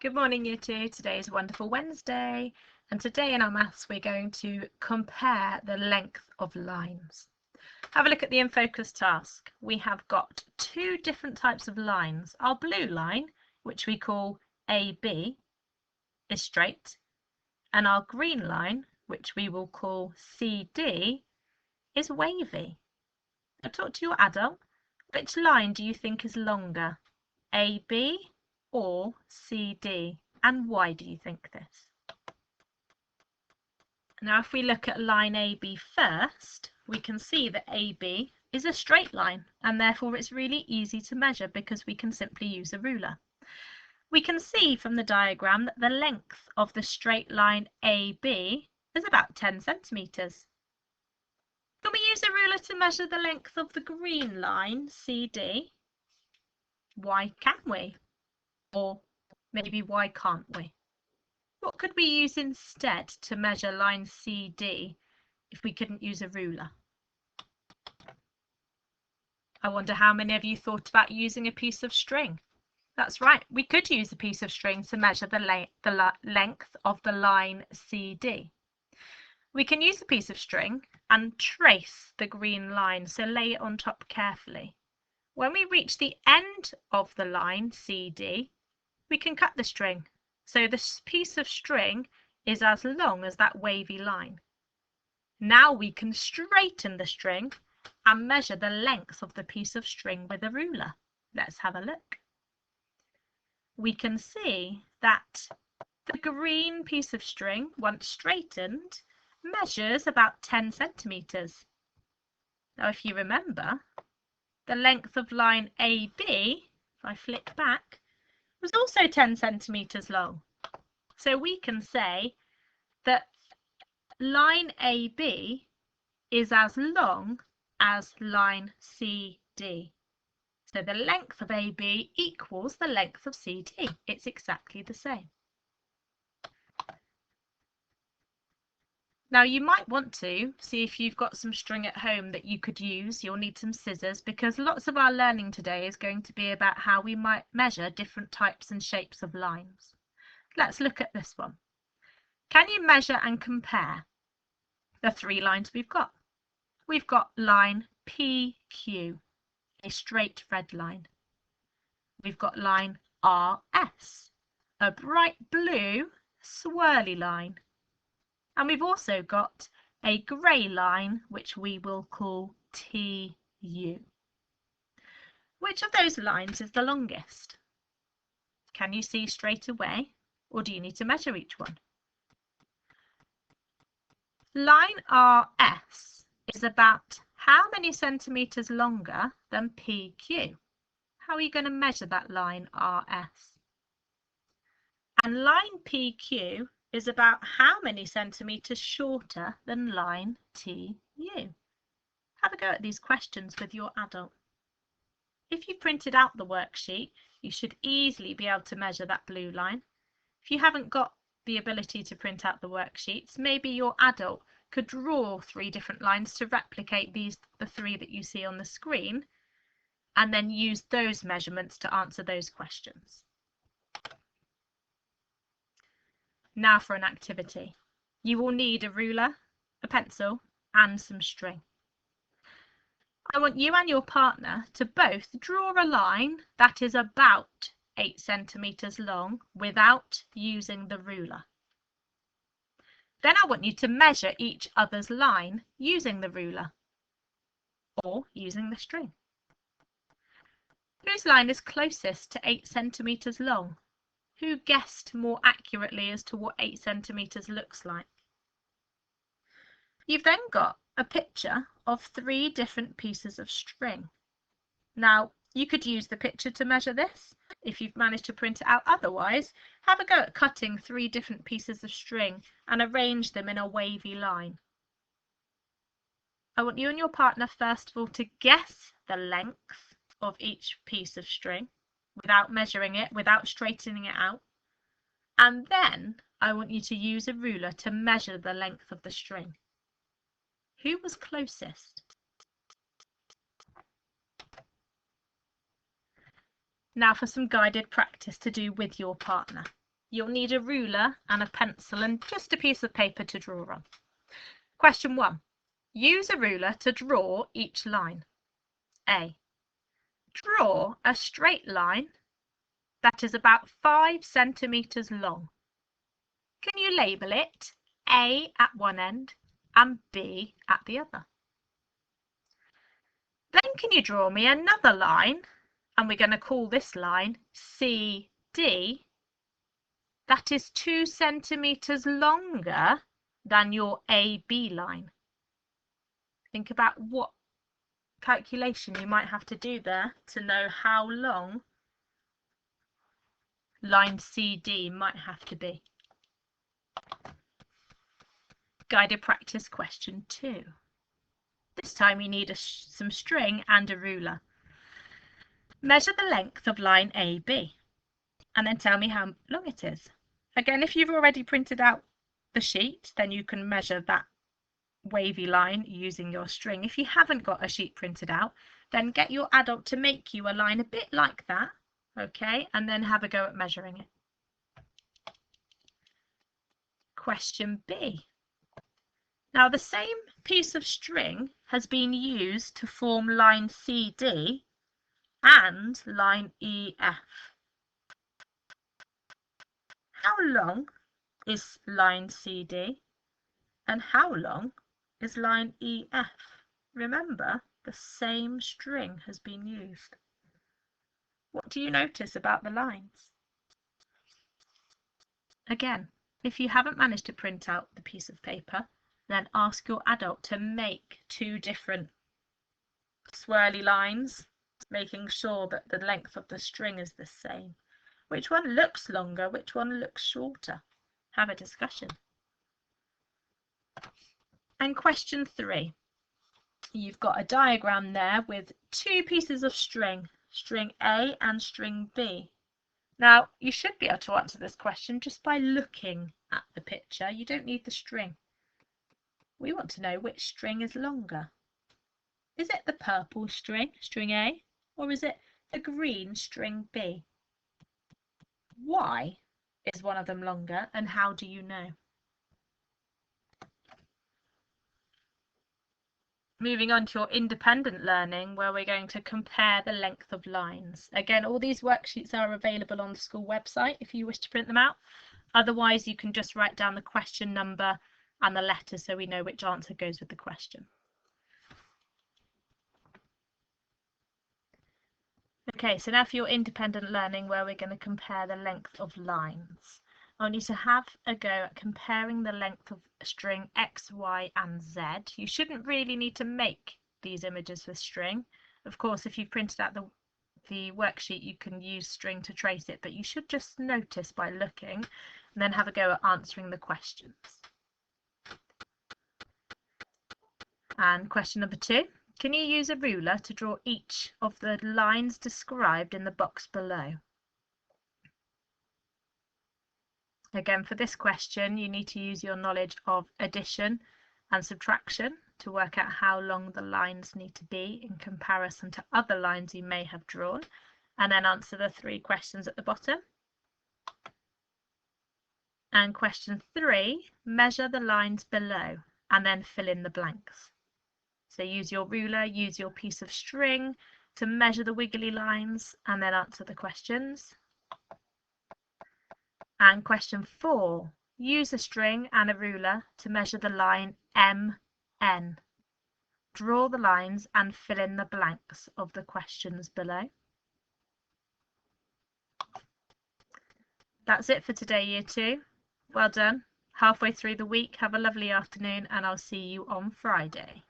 Good morning, Year 2. Today is a wonderful Wednesday, and today in our maths we're going to compare the length of lines. Have a look at the in-focus task. We have got two different types of lines. Our blue line, which we call AB, is straight, and our green line, which we will call CD, is wavy. Now talk to your adult. Which line do you think is longer, AB or CD, and why do you think this? Now if we look at line AB first, we can see that AB is a straight line and therefore it's really easy to measure because we can simply use a ruler. We can see from the diagram that the length of the straight line AB is about 10 centimetres. Can we use a ruler to measure the length of the green line CD? Why can we? Or maybe why can't we? What could we use instead to measure line CD if we couldn't use a ruler? I wonder how many of you thought about using a piece of string. That's right, we could use a piece of string to measure the length of the line CD. We can use a piece of string and trace the green line, so lay it on top carefully. When we reach the end of the line CD, we can cut the string. So this piece of string is as long as that wavy line. Now we can straighten the string and measure the length of the piece of string with a ruler. Let's have a look. We can see that the green piece of string, once straightened, measures about 10 centimetres. Now if you remember, the length of line AB, if I flick back, was also 10 centimetres long. So we can say that line AB is as long as line CD. So the length of AB equals the length of CD. It's exactly the same. Now you might want to see if you've got some string at home that you could use. You'll need some scissors because lots of our learning today is going to be about how we might measure different types and shapes of lines. Let's look at this one. Can you measure and compare the three lines we've got? We've got line PQ, a straight red line. We've got line RS, a bright blue swirly line. And we've also got a grey line, which we will call TU. Which of those lines is the longest? Can you see straight away, or do you need to measure each one? Line RS is about how many centimetres longer than PQ? How are you going to measure that line RS? And line PQ is about how many centimetres shorter than line TU? Have a go at these questions with your adult. If you printed out the worksheet, you should easily be able to measure that blue line. If you haven't got the ability to print out the worksheets, maybe your adult could draw three different lines to replicate the three that you see on the screen, and then use those measurements to answer those questions. Now for an activity. You will need a ruler, a pencil, and some string. I want you and your partner to both draw a line that is about 8 centimetres long without using the ruler. Then I want you to measure each other's line using the ruler or using the string. Whose line is closest to 8 centimetres long? Who guessed more accurately as to what 8 centimetres looks like? You've then got a picture of 3 different pieces of string. Now, you could use the picture to measure this if you've managed to print it out. Otherwise, have a go at cutting 3 different pieces of string and arrange them in a wavy line. I want you and your partner first of all to guess the length of each piece of string without measuring it, without straightening it out. And then I want you to use a ruler to measure the length of the string. Who was closest? Now for some guided practice to do with your partner. you'll need a ruler and a pencil and just a piece of paper to draw on. Question 1. Use a ruler to draw each line. A. Draw a straight line that is about 5 centimeters long. Can you label it A at one end and B at the other? Then can you draw me another line, and we're going to call this line CD, that is 2 centimeters longer than your AB line. Think about what calculation you might have to do there to know how long line CD might have to be. Guided practice question 2. This time you need some string and a ruler. Measure the length of line AB and then tell me how long it is. Again, if you've already printed out the sheet, then you can measure that wavy line using your string. If you haven't got a sheet printed out, then get your adult to make you a line a bit like that, okay, and then have a go at measuring it. Question B. Now the same piece of string has been used to form line CD and line EF. How long is line CD and how long is line EF? Remember, the same string has been used. What do you notice about the lines? Again, if you haven't managed to print out the piece of paper, then ask your adult to make 2 different swirly lines, making sure that the length of the string is the same. Which one looks longer? Which one looks shorter? Have a discussion. And question 3. You've got a diagram there with 2 pieces of string, string A and string B. Now, you should be able to answer this question just by looking at the picture. You don't need the string. We want to know which string is longer. Is it the purple string, string A, or is it the green string B? Why is one of them longer, and how do you know? Moving on to your independent learning, where we're going to compare the length of lines. Again, all these worksheets are available on the school website if you wish to print them out. Otherwise, you can just write down the question number and the letter so we know which answer goes with the question. Okay, so now for your independent learning, where we're going to compare the length of lines. I want you to have a go at comparing the length of string X, Y, and Z. You shouldn't really need to make these images with string. Of course, if you've printed out the worksheet, you can use string to trace it, but you should just notice by looking and then have a go at answering the questions. And question number 2. Can you use a ruler to draw each of the lines described in the box below? Again, for this question, you need to use your knowledge of addition and subtraction to work out how long the lines need to be in comparison to other lines you may have drawn, and then answer the 3 questions at the bottom. And question 3, measure the lines below and then fill in the blanks. So use your ruler, use your piece of string to measure the wiggly lines and then answer the questions. And question 4, use a string and a ruler to measure the line MN. Draw the lines and fill in the blanks of the questions below. That's it for today, Year 2. Well done. Halfway through the week, have a lovely afternoon, and I'll see you on Friday.